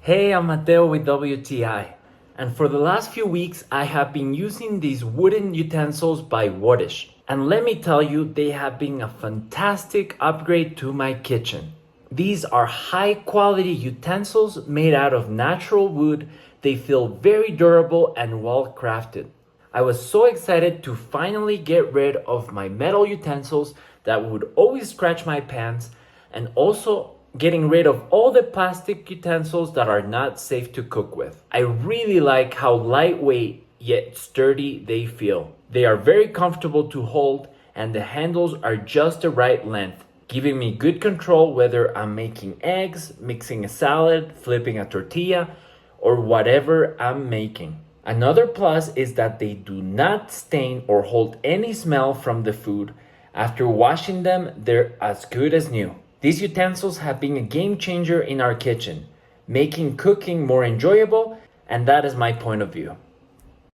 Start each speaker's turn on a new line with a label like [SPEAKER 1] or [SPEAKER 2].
[SPEAKER 1] Hey, I'm Mateo with WTI, and for the last few weeks I have been using these wooden utensils by WOTTISH, and let me tell you, they have been a fantastic upgrade to my kitchen. These are high quality utensils made out of natural wood. They feel very durable and well crafted. I was so excited to finally get rid of my metal utensils that would always scratch my pans, and also getting rid of all the plastic utensils that are not safe to cook with. I really like how lightweight yet sturdy they feel. They are very comfortable to hold, and the handles are just the right length, giving me good control whether I'm making eggs, mixing a salad, flipping a tortilla, or whatever I'm making. Another plus is that they do not stain or hold any smell from the food. After washing them, they're as good as new. These utensils have been a game changer in our kitchen, making cooking more enjoyable, and that is my point of view.